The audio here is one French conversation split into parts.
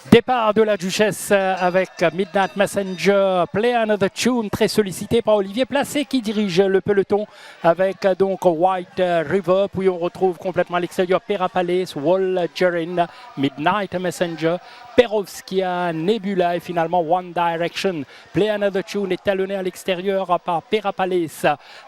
Départ de la Duchesse avec Midnight Messenger, Play Another Tune, très sollicité par Olivier Placé qui dirige le peloton avec donc White River. Puis on retrouve complètement à l'extérieur Perapalais, Wall Gerin, Midnight Messenger, Perovskia, Nebula et finalement One Direction. Play Another Tune est talonné à l'extérieur par Perapalais.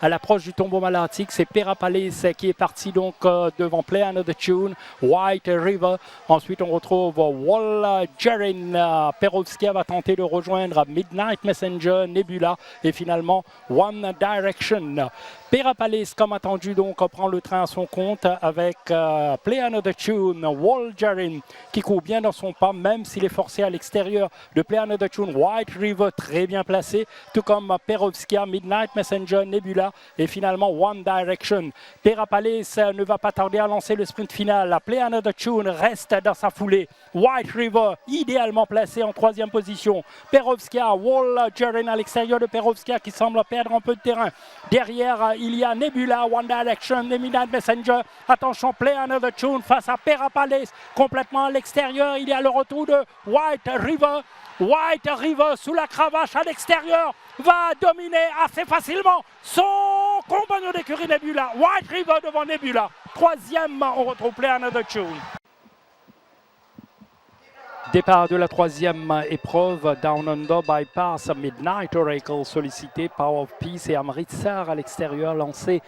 À l'approche du tombeau malartique, c'est Perapalais qui est parti donc devant Play Another Tune, White River. Ensuite, on retrouve Wall Gerin. Perovskia va tenter de rejoindre Midnight Messenger, Nebula et finalement One Direction. Perapalais, comme attendu, donc prend le train à son compte avec Play Another Tune, Wall Gerin qui court bien dans son pas, même s'il est forcé à l'extérieur de Play Another Tune. White River très bien placé, tout comme Perovskia, Midnight Messenger, Nebula et finalement One Direction. Perapalais ne va pas tarder à lancer le sprint final. Play Another Tune reste dans sa foulée. White River idéalement placé en troisième position. Perovskia, Wall Gerin à l'extérieur de Perovskia qui semble perdre un peu de terrain. Derrière, il y a Nebula, One Direction, Midnight Messenger. Attention, Play Another Tune face à Perapalais complètement à l'extérieur. Il y a le retour de White River. White River sous la cravache à l'extérieur va dominer assez facilement son compagnon d'écurie Nebula. White River devant Nebula. Troisième, on retrouve Play Another Tune. Départ de la troisième épreuve, Down Under Bypass, Midnight Oracle sollicité, Power of Peace et Amritsar à l'extérieur lancé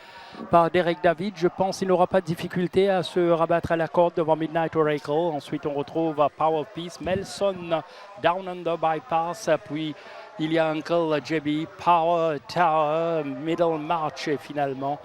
par Derek David. Je pense qu'il n'aura pas de difficulté à se rabattre à la corde devant Midnight Oracle. Ensuite, on retrouve Power of Peace, Melson, Down Under Bypass, puis il y a Uncle JB, Power Tower, Middle March et finalement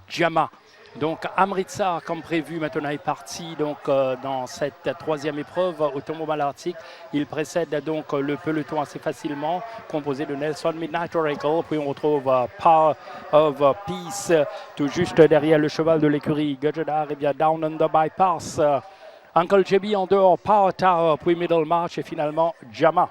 Jama. Donc Amritsar, comme prévu, maintenant est parti donc, dans cette troisième épreuve au tombeau malartique. Il précède donc le peloton assez facilement, composé de Nelson, Midnight Oracle. Puis on retrouve Power of Peace, tout juste derrière le cheval de l'écurie Gudgedar, et bien Down Under Bypass. Uncle JB en dehors, Power Tower, puis Middle March et finalement Jama.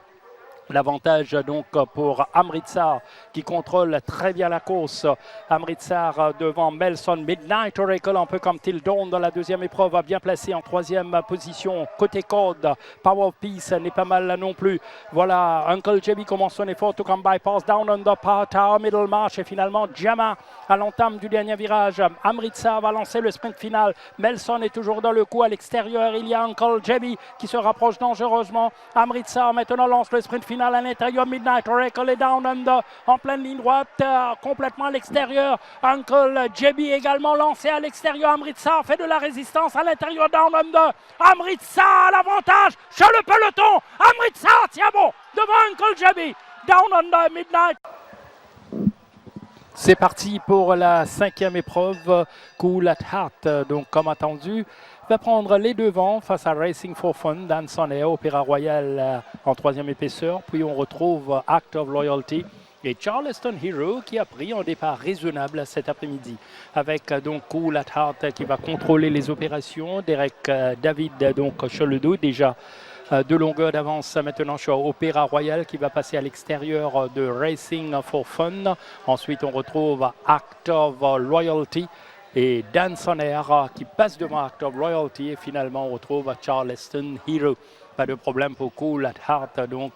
L'avantage donc pour Amritsar qui contrôle très bien la course. Amritsar devant Melson, Midnight Oracle, un peu comme Till Dawn dans la deuxième épreuve, bien placé en troisième position. Côté corde, Power of Peace n'est pas mal là non plus. Voilà, Uncle JB commence son effort, tout comme Bypass, Down Under, Power Tower, Middle March et finalement Jama à l'entame du dernier virage. Amritsar va lancer le sprint final. Melson est toujours dans le coup à l'extérieur. Il y a Uncle JB qui se rapproche dangereusement. Amritsar maintenant lance le sprint final à l'intérieur. Midnight Oracle est Down Under en pleine ligne droite, complètement à l'extérieur. Uncle JB également lancé à l'extérieur. Amritsar fait de la résistance à l'intérieur. Down Under. Amritsar l'avantage sur le peloton. Amritsar tient bon devant Uncle JB. Down Under, Midnight. C'est parti pour la cinquième épreuve, Cool at Heart. Donc, comme attendu, va prendre les devants face à Racing for Fun, Dance on Air, Opéra Royal en troisième épaisseur. Puis on retrouve Act of Loyalty et Charleston Hero qui a pris un départ raisonnable cet après-midi. Avec donc Cool at Heart qui va contrôler les opérations. Derek David donc sur le dos déjà. De longueur d'avance maintenant sur Opéra Royal qui va passer à l'extérieur de Racing for Fun. Ensuite, on retrouve Act of Loyalty et Dance on Air qui passe devant Act of Loyalty. Et finalement, on retrouve Charleston Hero. Pas de problème pour Cool at Heart, donc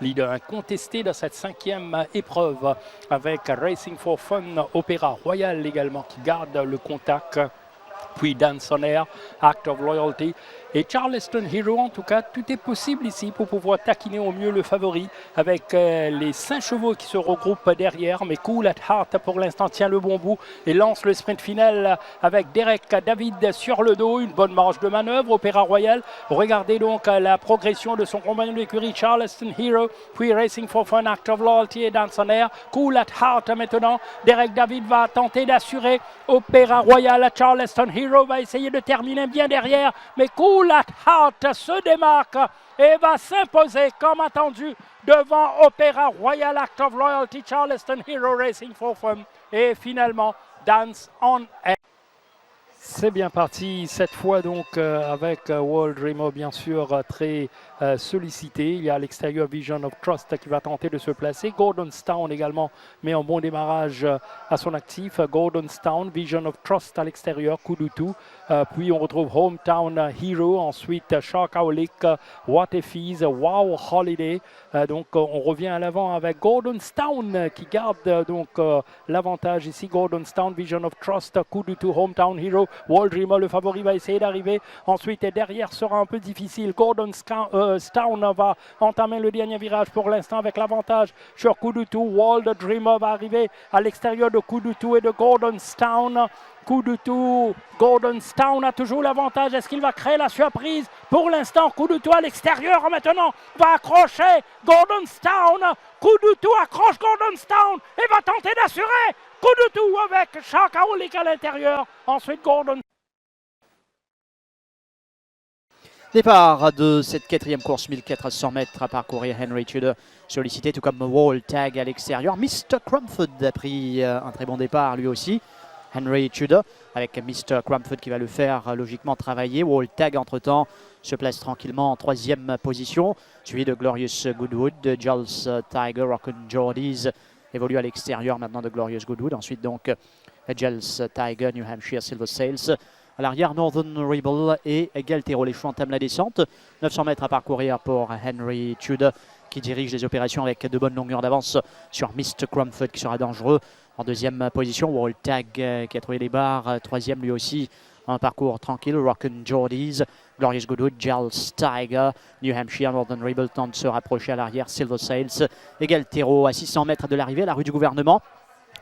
leader incontesté dans cette cinquième épreuve avec Racing for Fun, Opéra Royal également qui garde le contact. Puis Dance on Air, Act of Loyalty et Charleston Hero. En tout cas, tout est possible ici pour pouvoir taquiner au mieux le favori avec les 5 chevaux qui se regroupent derrière. Mais Cool at Heart pour l'instant tient le bon bout et lance le sprint final avec Derek David sur le dos. Une bonne marge de manœuvre, Opéra Royal. Regardez donc la progression de son compagnon d'écurie Charleston Hero, puis Racing for Fun, Act of Loyalty et Dance on Air. Cool at Heart maintenant. Derek David va tenter d'assurer Opéra Royal. Charleston Hero va essayer de terminer bien derrière, mais Cool at Heart se démarque et va s'imposer comme attendu devant Opéra Royal, Act of Loyalty, Charleston Hero, Racing for Fun et finalement Dance on Air. C'est bien parti, cette fois donc avec World Dreamer bien sûr très sollicité. Il y a à l'extérieur Vision of Trust qui va tenter de se placer. Gordonstown également met un bon démarrage à son actif. Gordonstown, Vision of Trust à l'extérieur, Kudutu. Puis on retrouve Hometown Hero, ensuite Sharkaulik, What If Is, Wow Holiday. Donc on revient à l'avant avec Gordonstown qui garde donc l'avantage ici. Gordonstown, Vision of Trust, Kudutu, Hometown Hero. World Dreamer, le favori, va essayer d'arriver. Ensuite, et derrière sera un peu difficile. Gordonstown va entamer le dernier virage pour l'instant avec l'avantage sur Kudutu. World Dreamer va arriver à l'extérieur de Kudutu et de Gordonstown. Kudutu, Gordonstown a toujours l'avantage. Est-ce qu'il va créer la surprise? Pour l'instant, Kudutu à l'extérieur maintenant va accrocher Gordonstown. Kudutu accroche Gordonstown et va tenter d'assurer. Kudutu avec Sharkaulik à l'intérieur. Ensuite, Gordon. Départ de cette quatrième course, 1400 mètres à parcourir. Henry Tudor sollicité, tout comme Wall Tag à l'extérieur. Mr. Crumford a pris un très bon départ lui aussi. Henry Tudor avec Mr. Crumford qui va le faire logiquement travailler. Wall Tag entre-temps se place tranquillement en troisième position, suivi de Glorious Goodwood, de Jules Tiger, Rockin' Jordies évolue à l'extérieur maintenant de Glorious Goodwood. Ensuite donc Jules Tiger, New Hampshire Silver Sails. À l'arrière, Northern Rebel et Galtero. Les chevaux entament la descente. 900 mètres à parcourir pour Henry Tudor qui dirige les opérations avec de bonnes longueurs d'avance sur Mr. Crumford qui sera dangereux. En deuxième position, World Tag qui a trouvé les barres. Troisième lui aussi, un parcours tranquille. Rockin' Jordies, Glorious Goodwood, Giles Tiger, New Hampshire, Northern Rebel tente de se rapprocher à l'arrière. Silver Sails et Galtero à 600 mètres de l'arrivée à la rue du gouvernement.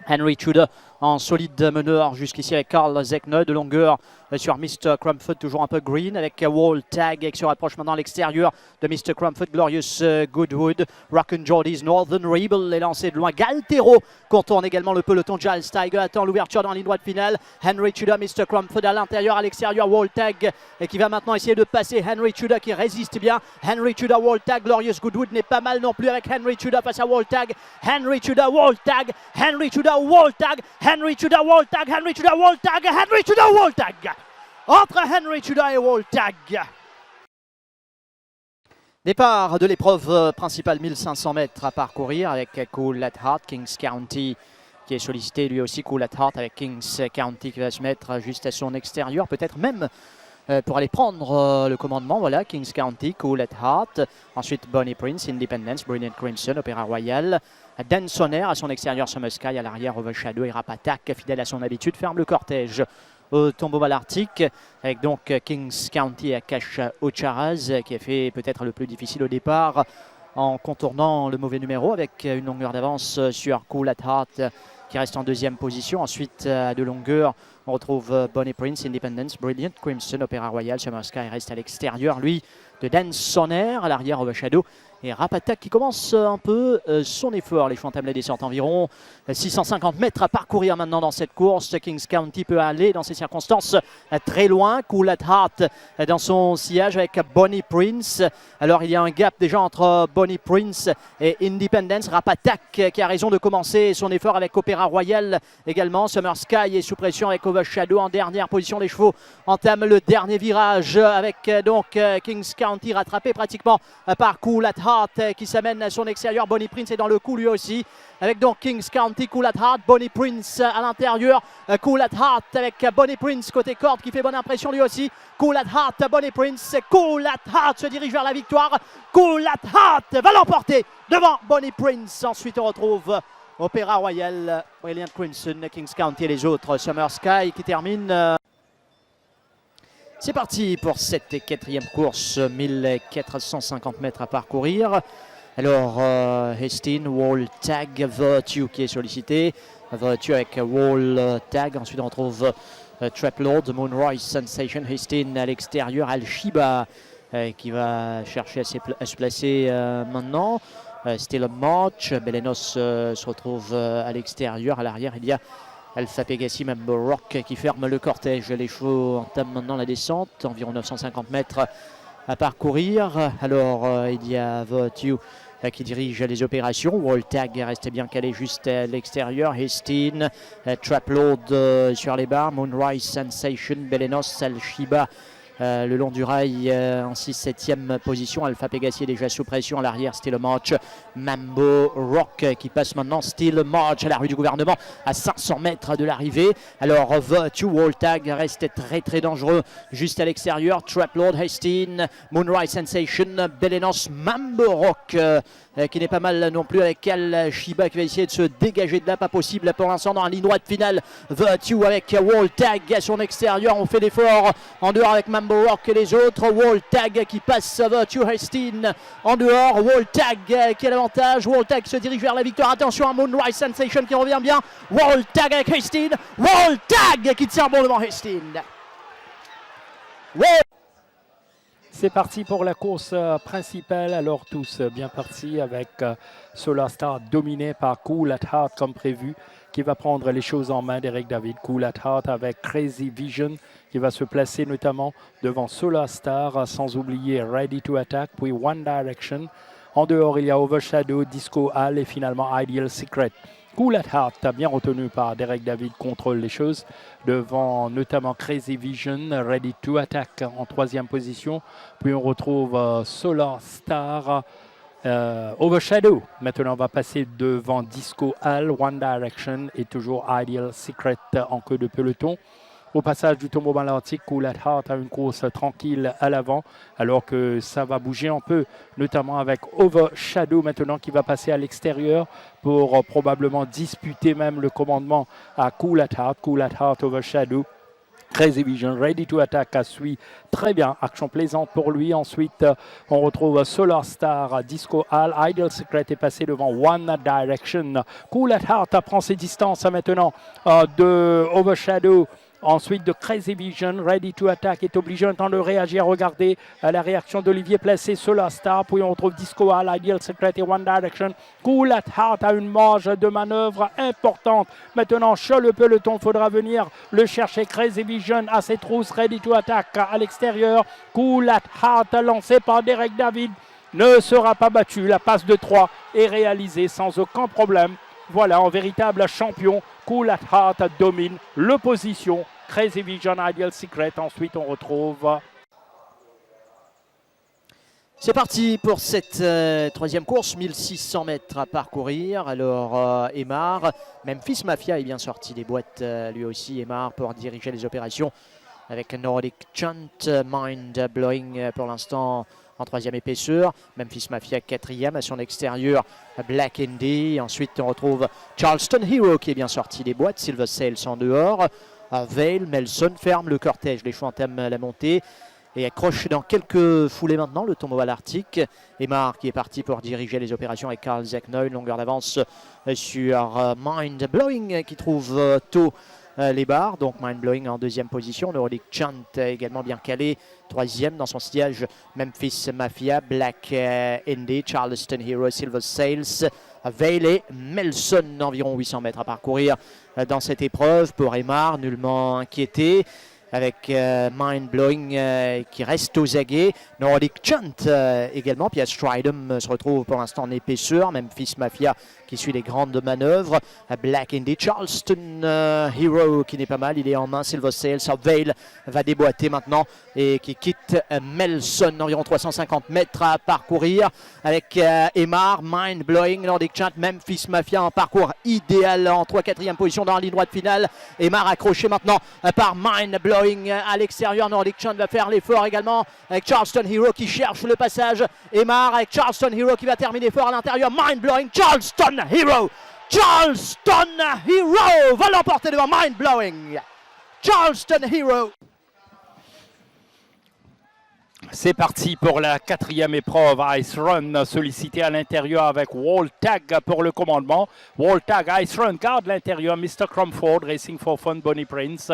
Henry Tudor en solide meneur jusqu'ici avec Carl Zekne de longueur sur Mr. Crumford, toujours un peu green avec Wall Tag qui se rapproche maintenant à l'extérieur de Mr. Crumford. Glorious Goodwood, Rockin' Jordies, Northern Rebel est lancé de loin. Galtero contourne également le peloton. Giles Tiger attend l'ouverture dans la ligne droite finale. Henry Tudor, Mr. Crumford à l'intérieur, à l'extérieur. Wall Tag qui va maintenant essayer de passer Henry Tudor qui résiste bien. Henry Tudor, Wall Tag, Glorious Goodwood n'est pas mal non plus avec Henry Tudor face à Wall Tag. Henry Tudor, Wall Tag, Henry Tudor, Wall Tag, Henry Tudor, Wall Tag, Henry Tudor, Wall Tag, Henry Tudor, Wall Tag. Entre Henry Tudor et Wall Tag. Départ de l'épreuve principale, 1500 mètres à parcourir avec Cool at Heart, Kings County qui est sollicité lui aussi. Cool at Heart avec Kings County qui va se mettre juste à son extérieur, peut-être même pour aller prendre le commandement. Voilà, Kings County, Cool at Heart. Ensuite, Bonnie Prince, Independence, Brilliant Crimson, Opéra Royal. Dansoner à son extérieur, Summer Sky à l'arrière, Overshadow et Rapatak, fidèle à son habitude, ferme le cortège au tombeau balartique avec donc Kings County à Cash Ocharaz qui a fait peut-être le plus difficile au départ en contournant le mauvais numéro avec une longueur d'avance sur Cool at Heart qui reste en deuxième position. Ensuite de longueur on retrouve Bonnie Prince, Independence, Brilliant Crimson, Opéra Royal. Summer Sky reste à l'extérieur lui de Dan Sonner, à l'arrière Overshadow et Rapatak qui commence un peu son effort. Les chevaux entament la descente, environ 650 mètres à parcourir maintenant dans cette course. Kings County peut aller dans ces circonstances très loin. Cool at Heart dans son sillage avec Bonnie Prince. Alors il y a un gap déjà entre Bonnie Prince et Independence. Rapatak qui a raison de commencer son effort avec Opéra Royal également. Summer Sky est sous pression avec Overshadow en dernière position. Les chevaux entament le dernier virage avec donc Kings County rattrapé pratiquement par Cool at Heart qui s'amène à son extérieur. Bonnie Prince est dans le coup lui aussi avec donc Kings County, Cool at Heart, Bonnie Prince à l'intérieur. Cool at Heart avec Bonnie Prince côté corde qui fait bonne impression lui aussi. Cool at Heart, Bonnie Prince, Cool at Heart se dirige vers la victoire. Cool at Heart va l'emporter devant Bonnie Prince. Ensuite on retrouve Opéra Royal, Brilliant Crimson, Kings County et les autres. Summer Sky qui termine. C'est parti pour cette quatrième course, 1450 mètres à parcourir. Alors, Hestin, Wall Tag, Virtue qui est sollicité. Virtue avec Wall Tag. Ensuite, on retrouve Trap Lord, Moonrise Sensation, Hestin à l'extérieur. Al-Shiba qui va chercher à se placer maintenant. Still March, Belenos se retrouve à l'extérieur. À l'arrière, il y a Alpha Pegasi, même Rock qui ferme le cortège. Les chevaux entament maintenant la descente, environ 950 mètres à parcourir. Alors il y a Virtue qui dirige les opérations. Wall tag restait bien calé juste à l'extérieur. Hestin, Trapload sur les barres. Moonrise Sensation, Belenos, Alshiba le long du rail en 6-7e position. Alpha Pegasi est déjà sous pression à l'arrière. Still March, Mambo Rock qui passe maintenant. Still March à la rue du gouvernement à 500 mètres de l'arrivée. Alors Virtue, Wall Tag reste très dangereux juste à l'extérieur. Trapload, Hestin, Moonrise Sensation, Belenos, Mambo Rock qui n'est pas mal non plus, avec Al Shiba qui va essayer de se dégager de là, pas possible pour l'instant dans la ligne droite finale. Virtue avec Wall Tag à son extérieur, on fait l'effort en dehors avec Mambo Rock et les autres. Wall Tag qui passe Virtue, Hestin en dehors. Wall Tag qui a l'avantage. Wall Tag se dirige vers la victoire. Attention à Moonrise Sensation qui revient bien. Wall Tag avec Hestin. Wall Tag qui tient bon devant Hestin. C'est parti pour la course principale. Alors tous bien partis avec Solar Star dominé par Cool at Heart comme prévu, qui va prendre les choses en main d'Eric David. Cool at Heart avec Crazy Vision qui va se placer notamment devant Solar Star, sans oublier Ready to Attack, puis One Direction. En dehors, il y a Overshadow, Disco Hall et finalement Ideal Secret. Cool at Heart, bien retenu par Derek David, contrôle les choses devant notamment Crazy Vision, Ready to Attack en 3e position. Puis on retrouve Solar Star, Overshadow. Maintenant, on va passer devant Disco Hall, One Direction et toujours Ideal Secret en queue de peloton. Au passage du tombeau malartique, Cool at Heart a une course tranquille à l'avant, alors que ça va bouger un peu, notamment avec Overshadow maintenant qui va passer à l'extérieur pour probablement disputer même le commandement à Cool at Heart. Cool at Heart, Overshadow. Crazy Vision, Ready to Attack suit très bien. Action plaisante pour lui. Ensuite, on retrouve Solar Star, Disco Hall. Ideal Secret est passé devant One Direction. Cool at Heart prend ses distances maintenant de Overshadow. Ensuite de Crazy Vision, Ready to Attack est obligé un temps de réagir. Regardez la réaction d'Olivier placé, Solar Star. Puis on retrouve Disco Hall, Ideal Secret et One Direction. Cool at Heart a une marge de manœuvre importante. Maintenant, sur le peloton, il faudra venir le chercher. Crazy Vision à ses trousses, Ready to Attack à l'extérieur. Cool at Heart lancé par Derek David ne sera pas battu. La passe de 3 est réalisée sans aucun problème. Voilà, un véritable champion. Cool at Heart domine l'opposition. Crazy Vision, Ideal Secret. Ensuite, on retrouve... C'est parti pour cette troisième course, 1600 mètres à parcourir. Alors, Aymar, Memphis Mafia est bien sorti des boîtes, lui aussi, Aymar, pour diriger les opérations avec Nordic Chant, Mind Blowing pour l'instant en 3e épaisseur. Memphis Mafia 4e à son extérieur, Black Indy. Ensuite, on retrouve Charleston Hero qui est bien sorti des boîtes, Silver Sails en dehors. Vale, Melson ferme le cortège, les choix entament la montée et accroche dans quelques foulées maintenant le tombeau à l'Arctique. Aymar qui est parti pour diriger les opérations avec Carl Zeknoy, longueur d'avance sur Mind Blowing qui trouve tôt les barres. Donc Mind Blowing en 2e position. Nordic Chant également bien calé, 3e dans son sillage. Memphis Mafia, Black Indy, Charleston Hero, Silver Sails, Vale et Melson. Environ 800 mètres à parcourir dans cette épreuve pour Aymar, nullement inquiété, avec Mind Blowing qui reste aux aguets. Nordic Chant également. Puis Stridum se retrouve pour l'instant en épaisseur. Memphis Mafia qui suit les grandes manœuvres. Black Indy, Charleston Hero qui n'est pas mal, il est en main. Silver Sails, Vale va déboîter maintenant et qui quitte Melson. Environ 350 mètres à parcourir avec Aymar, Mind Blowing, Nordic Chant, Memphis Mafia en parcours idéal en 3-4e position dans la ligne droite finale. Aymar accroché maintenant par Mind Blowing à l'extérieur. Nordic Chant va faire l'effort également avec Charleston Hero qui cherche le passage. Aymar avec Charleston Hero qui va terminer fort à l'intérieur. Mind Blowing, Charleston Hero. Charleston Hero va l'emporter devant Mind Blowing. Charleston Hero. C'est parti pour la 4e épreuve Ice Run, sollicité à l'intérieur avec Wall Tag pour le commandement. Wall Tag, Ice Run, garde l'intérieur, Mr. Cromford, Racing for Fun, Bonnie Prince.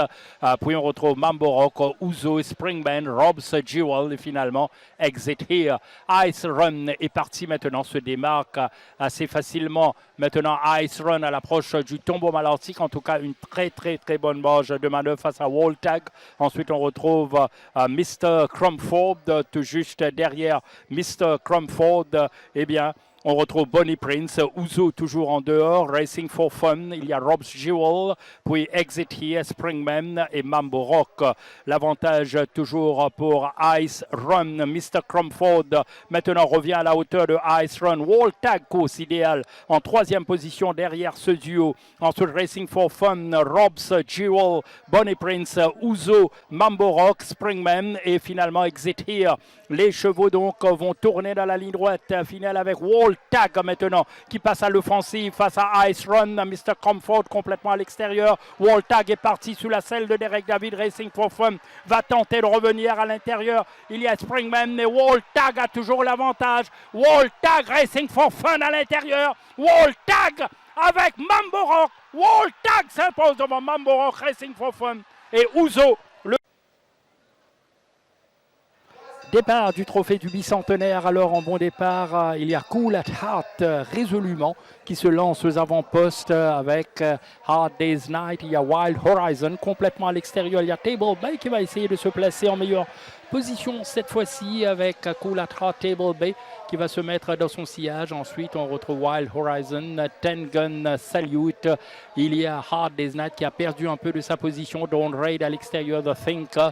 Puis on retrouve Mambo Rock, Uzo, Springband, Rob's Jewel et finalement Exit Here. Ice Run est parti maintenant, se démarque assez facilement. Maintenant, Ice Run à l'approche du tombeau malartique. En tout cas, une très bonne marge de manœuvre face à Wall Tag. Ensuite, on retrouve Mr. Cromford tout juste derrière Mr. Cromford. Eh bien, On retrouve Bonnie Prince, Ouzo toujours en dehors, Racing for Fun. Il y a Rob's Jewel, puis Exit Here, Springman et Mambo Rock. L'avantage toujours pour Ice Run. Mr. Cromford maintenant revient à la hauteur de Ice Run. Wall Tag course idéal en troisième position derrière ce duo. Ensuite Racing for Fun, Rob's Jewel, Bonnie Prince, Ouzo, Mambo Rock, Springman et finalement Exit Here. Les chevaux donc vont tourner dans la ligne droite finale avec Wall Tag maintenant qui passe à l'offensive face à Ice Run. Mr. Comfort complètement à l'extérieur. Wall Tag est parti sous la selle de Derek David. Racing for Fun va tenter de revenir à l'intérieur. Il y a Springman mais Wall Tag a toujours l'avantage. Wall Tag, Racing for Fun à l'intérieur. Wall Tag avec Mambo Rock. Wall Tag s'impose devant Mambo Rock, Racing for Fun et Ouzo. Départ du trophée du bicentenaire, alors en bon départ, il y a Cool at Heart résolument qui se lance aux avant-postes avec Hard Day's Night. Il y a Wild Horizon complètement à l'extérieur. Il y a Table Bay qui va essayer de se placer en meilleure position cette fois-ci avec Cool at Heart, Table Bay qui va se mettre dans son sillage. Ensuite, on retrouve Wild Horizon, Ten Gun Salute. Il y a Hard Day's Night qui a perdu un peu de sa position. Dawn Raid à l'extérieur, The Thinker.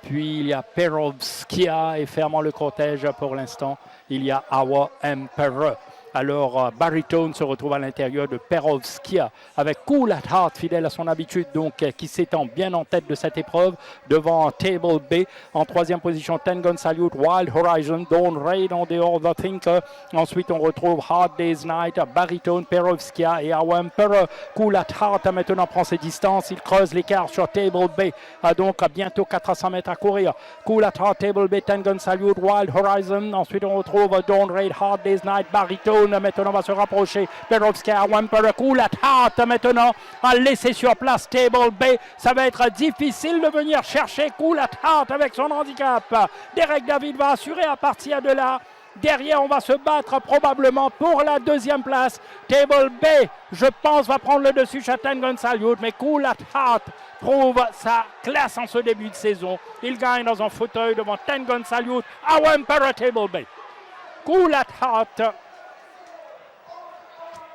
Puis il y a Perovskia et fermant le cortège pour l'instant, il y a Our Emperor. Alors Baritone se retrouve à l'intérieur de Perovskia avec Cool at Heart, fidèle à son habitude, donc qui s'étend bien en tête de cette épreuve devant Table Bay. En troisième position, Ten Gun Salute, Wild Horizon, Dawn Raid en dehors, The Thinker. Ensuite, on retrouve Hard Day's Night, Baritone, Perovskia et Our Emperor. Cool at Heart maintenant prend ses distances. Il creuse l'écart sur Table Bay. Donc bientôt 400 mètres à courir. Cool at Heart, Table Bay, Ten Gun Salute, Wild Horizon. Ensuite, on retrouve Dawn Raid, Hard Day's Night, Baritone. Maintenant va se rapprocher. Perovskia, Emperor, Cool at Heart maintenant a laissé sur place Table Bay. Ça va être difficile de venir chercher Cool at Heart avec son handicap. Derek David va assurer à partir de là. Derrière, on va se battre probablement pour la deuxième place. Table Bay, je pense, va prendre le dessus chez Ten Gun Salute, mais Cool at Heart prouve sa classe en ce début de saison. Il gagne dans un fauteuil devant Ten Gun Salute, Our Emperor, Table Bay. Cool at Heart